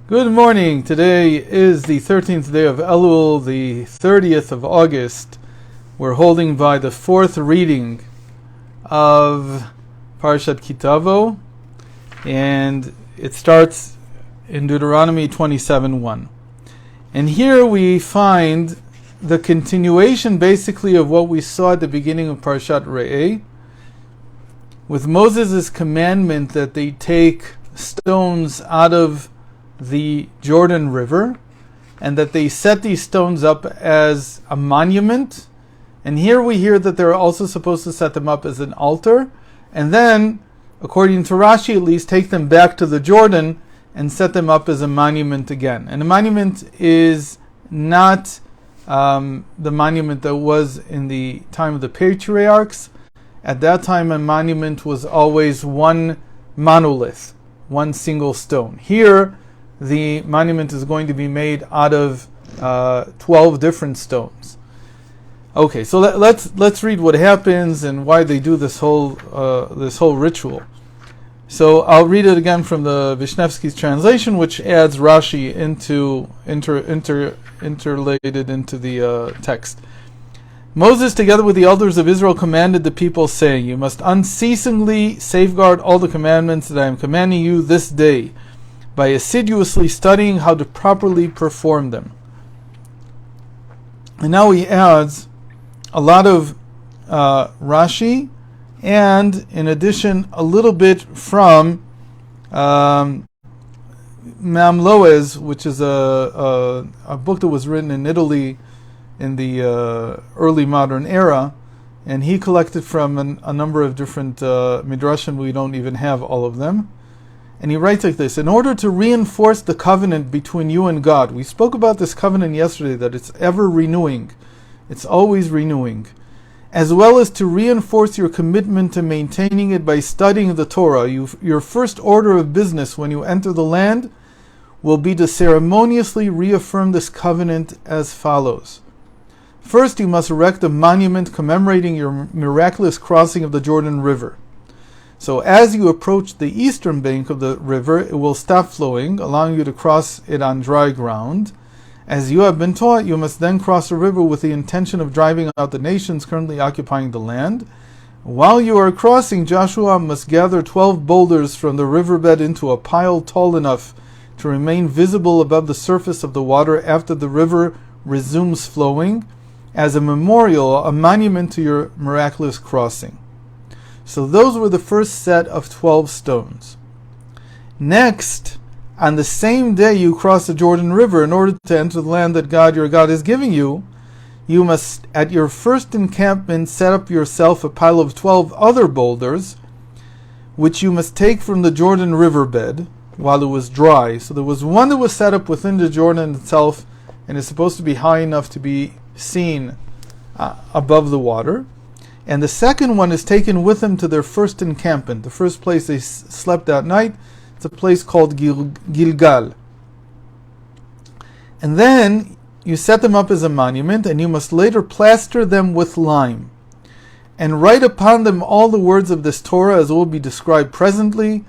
Good morning. Today is the 13th day of Elul, the 30th of August. We're holding by the fourth reading of Parashat Tavo, and it starts in Deuteronomy 27:1. And here we find the continuation basically of what we saw at the beginning of Parashat Re'eh, with Moses' commandment that they take stones out of the Jordan River and that they set these stones up as a monument. And here we hear that they're also supposed to set them up as an altar, and then, according to Rashi at least, take them back to the Jordan and set them up as a monument again. And a monument is not the monument that was in the time of the patriarchs. At that time, a monument was always one monolith, one single stone. Here, the monument is going to be made out of 12 different stones. Okay, so let's read what happens and why they do this whole ritual. So I'll read it again from the Vishnevsky's translation, which adds Rashi interrelated into the text. Moses, together with the elders of Israel, commanded the people, saying, "You must unceasingly safeguard all the commandments that I am commanding you this day, by assiduously studying how to properly perform them." And now he adds a lot of Rashi, and in addition, a little bit from Mam Loez, which is a book that was written in Italy in the early modern era, and he collected from a number of different midrashim. We don't even have all of them. And he writes like this: in order to reinforce the covenant between you and God, we spoke about this covenant yesterday, that it's ever renewing, it's always renewing, as well as to reinforce your commitment to maintaining it by studying the Torah. Your first order of business when you enter the land will be to ceremoniously reaffirm this covenant as follows. First, you must erect a monument commemorating your miraculous crossing of the Jordan River. So as you approach the eastern bank of the river, it will stop flowing, allowing you to cross it on dry ground. As you have been taught, you must then cross the river with the intention of driving out the nations currently occupying the land. While you are crossing, Joshua must gather 12 boulders from the riverbed into a pile tall enough to remain visible above the surface of the water after the river resumes flowing, as a memorial, a monument to your miraculous crossing. So those were the first set of 12 stones. Next, on the same day you cross the Jordan River, in order to enter the land that God, your God, is giving you, you must, at your first encampment, set up yourself a pile of 12 other boulders, which you must take from the Jordan riverbed while it was dry. So there was one that was set up within the Jordan itself, and is supposed to be high enough to be seen above the water. And the second one is taken with them to their first encampment, the first place they slept that night. It's a place called Gilgal. And then you set them up as a monument, and you must later plaster them with lime, and write upon them all the words of this Torah, as will be described presently.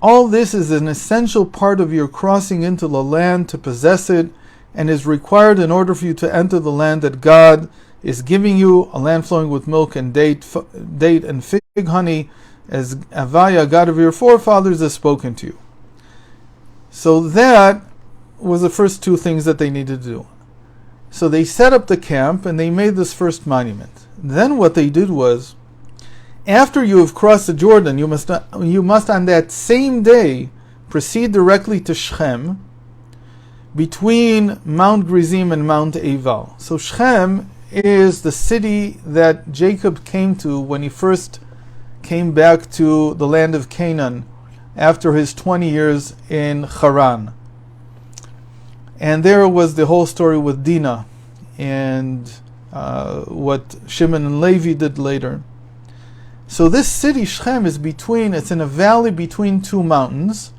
All this is an essential part of your crossing into the land to possess it, and is required in order for you to enter the land that God is giving you, a land flowing with milk and date and fig honey, as Avaya, God of your forefathers, has spoken to you. So that was the first two things that they needed to do. So they set up the camp and they made this first monument. Then what they did was, after you have crossed the Jordan, you must on that same day proceed directly to Shechem, between Mount Gerizim and Mount Eval. So Shechem is the city that Jacob came to when he first came back to the land of Canaan after his 20 years in Haran. And there was the whole story with Dinah and what Shimon and Levi did later. So this city, Shechem, it's in a valley between two mountains.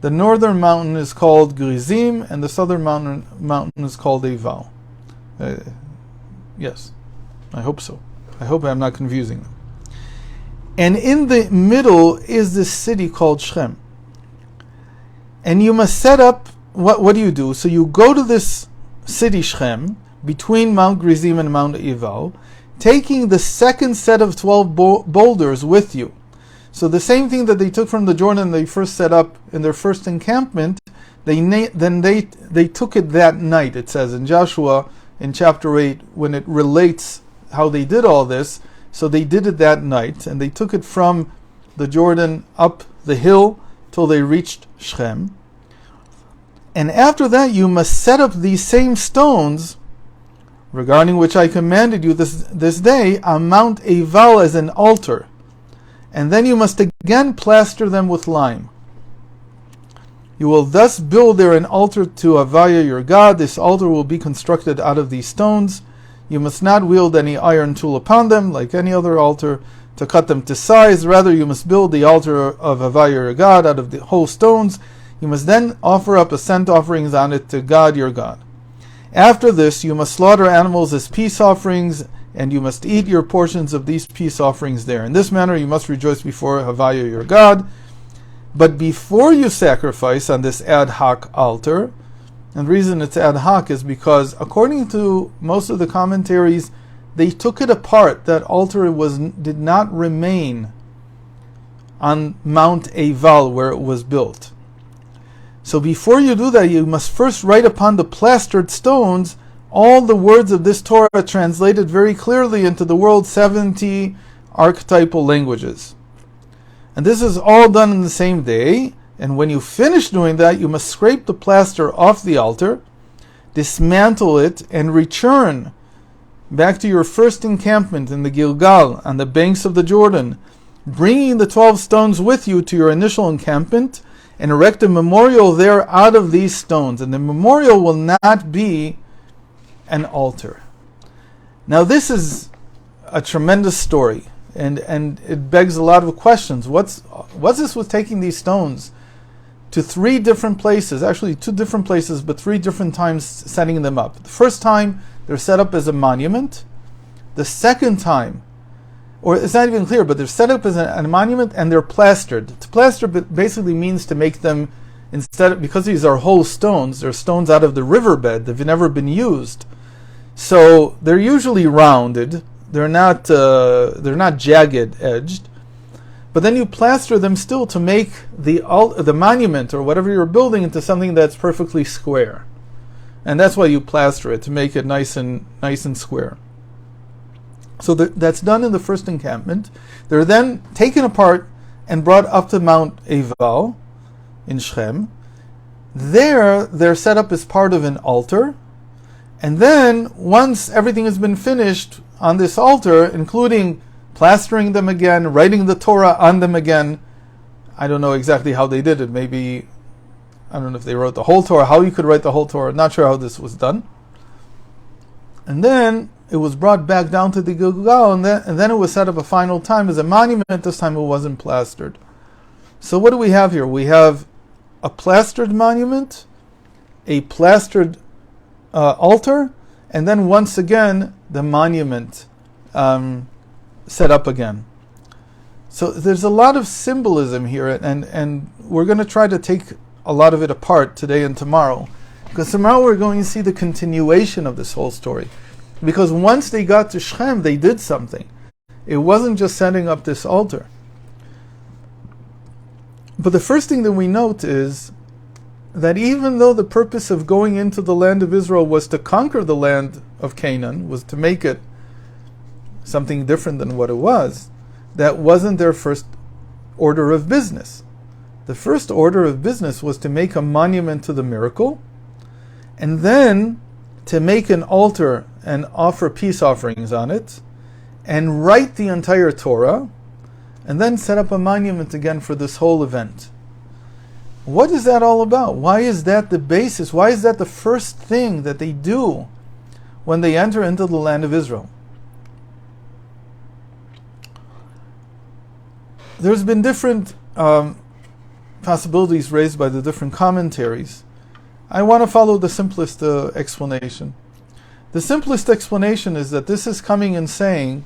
The northern mountain is called Gerizim, and the southern mountain is called Eval. Yes, I hope so. I hope I'm not confusing them. And in the middle is this city called Shechem. And you must set up what do you do? So you go to this city Shechem, between Mount Gerizim and Mount Ebal, taking the second set of 12 boulders with you. So the same thing that they took from the Jordan, they first set up in their first encampment, they took it that night. It says in Joshua in chapter 8, when it relates how they did all this, so they did it that night, and they took it from the Jordan up the hill till they reached Shechem. And after that you must set up these same stones, regarding which I commanded you this day, on Mount Ebal as an altar. And then you must again plaster them with lime. You will thus build there an altar to Havaya your God. This altar will be constructed out of these stones. You must not wield any iron tool upon them, like any other altar, to cut them to size. Rather, you must build the altar of Havaya your God out of the whole stones. You must then offer up scent offerings on it to God your God. After this, you must slaughter animals as peace offerings, and you must eat your portions of these peace offerings there. In this manner, you must rejoice before Havaya your God. But before you sacrifice on this ad hoc altar, and the reason it's ad hoc is because, according to most of the commentaries, they took it apart. That altar did not remain on Mount Ebal where it was built. So before you do that, you must first write upon the plastered stones all the words of this Torah translated very clearly into the world's 70 archetypal languages. And this is all done in the same day. And when you finish doing that, you must scrape the plaster off the altar, dismantle it, and return back to your first encampment in the Gilgal on the banks of the Jordan, bringing the 12 stones with you to your initial encampment, and erect a memorial there out of these stones. And the memorial will not be an altar. Now this is a tremendous story, and it begs a lot of questions. What's this with taking these stones to 3 different places, actually 2 different places, but 3 different times setting them up? The first time they're set up as a monument. The second time, or it's not even clear, but they're set up as a monument and they're plastered. To plaster basically means to make them, because these are whole stones, they're stones out of the riverbed, they've never been used. So they're usually rounded, they're not jagged edged, but then you plaster them still to make the monument or whatever you're building into something that's perfectly square. And that's why you plaster it, to make it nice and square. So that's done in the first encampment. They're then taken apart and brought up to Mount Ebal in Shechem. There, they're set up as part of an altar. And then, once everything has been finished on this altar, including plastering them again, writing the Torah on them again, I don't know exactly how they did it. Maybe, I don't know if they wrote the whole Torah, how you could write the whole Torah. Not sure how this was done. And then it was brought back down to the Gilgal, and then it was set up a final time as a monument. This time it wasn't plastered. So what do we have here? We have a plastered monument, a plastered altar, and then once again the monument set up again. So there's a lot of symbolism here, and we're going to try to take a lot of it apart today and tomorrow, because tomorrow we're going to see the continuation of this whole story. Because once they got to Shechem, they did something. It wasn't just setting up this altar. But the first thing that we note is that even though the purpose of going into the land of Israel was to conquer the land of Canaan, was to make it something different than what it was, that wasn't their first order of business. The first order of business was to make a monument to the miracle, and then to make an altar and offer peace offerings on it, and write the entire Torah, and then set up a monument again for this whole event. What is that all about? Why is that the basis? Why is that the first thing that they do when they enter into the land of Israel? There's been different possibilities raised by the different commentaries. I want to follow the simplest explanation. The simplest explanation is that this is coming and saying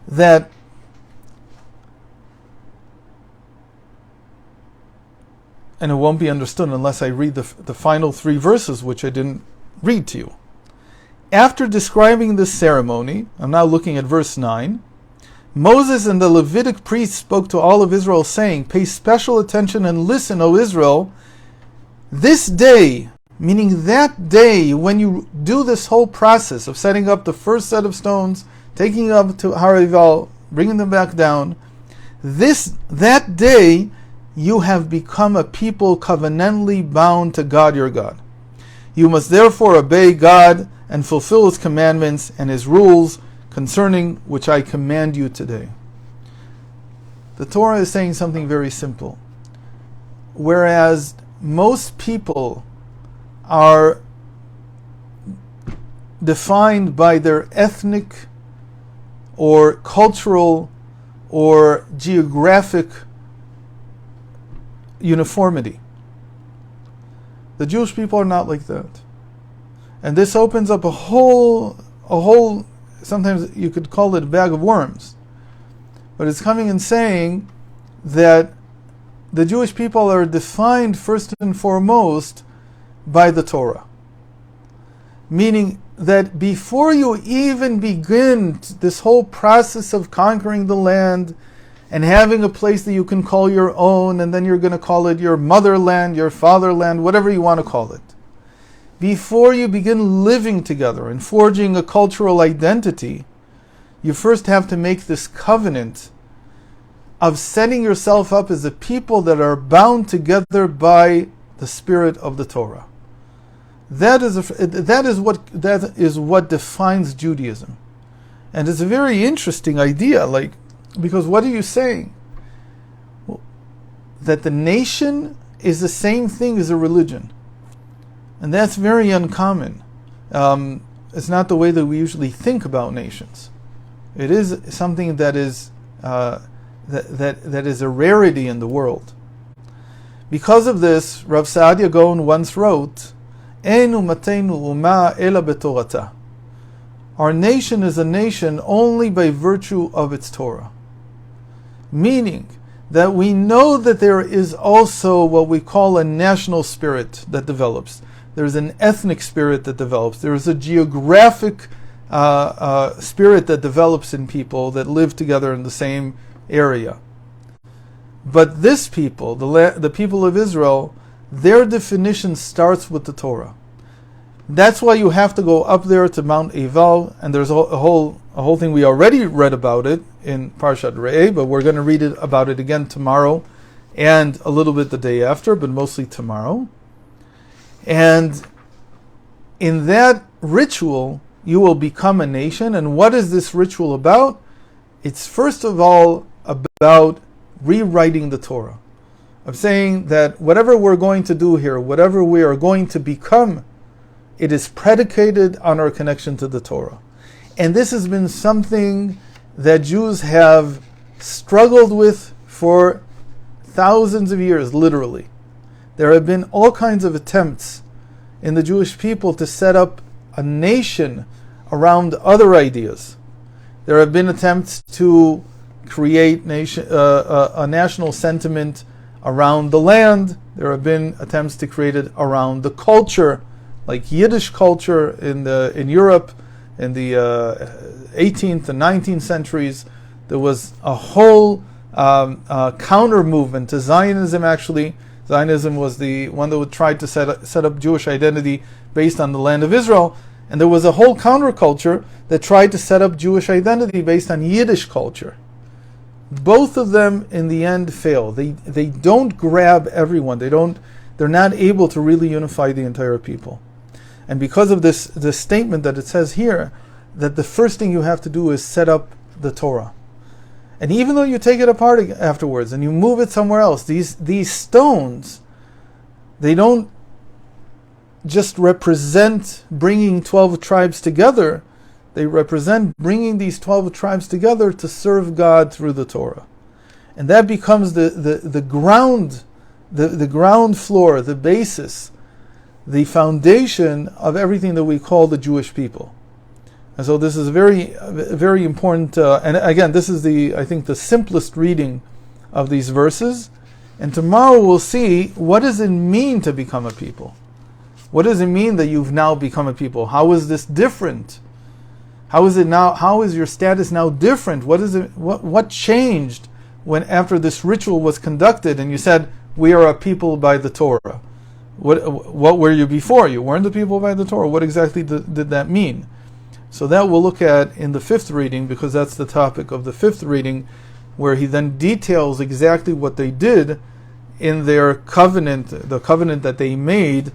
that and it won't be understood unless I read the final 3 verses, which I didn't read to you. After describing this ceremony, I'm now looking at verse 9, Moses and the Levitic priests spoke to all of Israel, saying, "Pay special attention and listen, O Israel. This day," meaning that day when you do this whole process of setting up the first set of stones, taking up to Harival, bringing them back down, that day you have become a people covenantally bound to God your God. You must therefore obey God and fulfill His commandments and His rules concerning which I command you today. The Torah is saying something very simple. Whereas most people are defined by their ethnic or cultural or geographic uniformity, the Jewish people are not like that. And this opens up a whole, sometimes you could call it a bag of worms. But it's coming and saying that the Jewish people are defined first and foremost by the Torah. Meaning that before you even begin this whole process of conquering the land and having a place that you can call your own, and then you're going to call it your motherland, your fatherland, whatever you want to call it. Before you begin living together and forging a cultural identity, you first have to make this covenant of setting yourself up as a people that are bound together by the spirit of the Torah. That is what defines Judaism. And it's a very interesting idea, because what are you saying? Well, that the nation is the same thing as a religion. And that's very uncommon. It's not the way that we usually think about nations. It is something that is that is a rarity in the world. Because of this, Rav Saadia Gaon once wrote, "Einu matenu uma ela betorata." Our nation is a nation only by virtue of its Torah. Meaning that we know that there is also what we call a national spirit that develops. There's an ethnic spirit that develops. There's a geographic spirit that develops in people that live together in the same area. But this people, the people of Israel, their definition starts with the Torah. That's why you have to go up there to Mount Eval, and there's a whole thing. We already read about it in Parshat Re'eh, but we're going to read about it again tomorrow and a little bit the day after, but mostly tomorrow. And in that ritual, you will become a nation. And what is this ritual about? It's first of all about rewriting the Torah. Of saying that whatever we're going to do here, whatever we are going to become, it is predicated on our connection to the Torah. And this has been something that Jews have struggled with for thousands of years, literally. There have been all kinds of attempts in the Jewish people to set up a nation around other ideas. There have been attempts to create a national sentiment around the land. There have been attempts to create it around the culture, like Yiddish culture in Europe in the 18th and 19th centuries. There was a whole counter movement to Zionism, actually. Zionism was the one that would try to set up Jewish identity based on the land of Israel. And there was a whole counterculture that tried to set up Jewish identity based on Yiddish culture. Both of them in the end fail. They don't grab everyone. They're not able to really unify the entire people. And because of this statement that it says here, that the first thing you have to do is set up the Torah. And even though you take it apart afterwards and you move it somewhere else, these stones, they don't just represent bringing 12 tribes together. They represent bringing these 12 tribes together to serve God through the Torah. And that becomes the ground, the ground floor, the basis, the foundation of everything that we call the Jewish people. And so this is very, very important. And again, this is I think the simplest reading of these verses. And tomorrow we'll see, what does it mean to become a people? What does it mean that you've now become a people? How is this different? How is it now? How is your status now different? What changed when after this ritual was conducted and you said, we are a people by the Torah? What were you before? You weren't a people by the Torah. What exactly did that mean? So that we'll look at in the fifth reading, because that's the topic of the fifth reading, where he then details exactly what they did in their covenant, the covenant that they made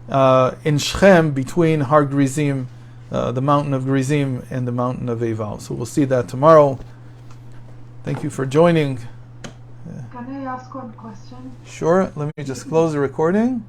in Shechem between Har Gerizim, the mountain of Gerizim, and the mountain of Eval. So we'll see that tomorrow. Thank you for joining. Can I ask one question? Sure. Let me just close the recording.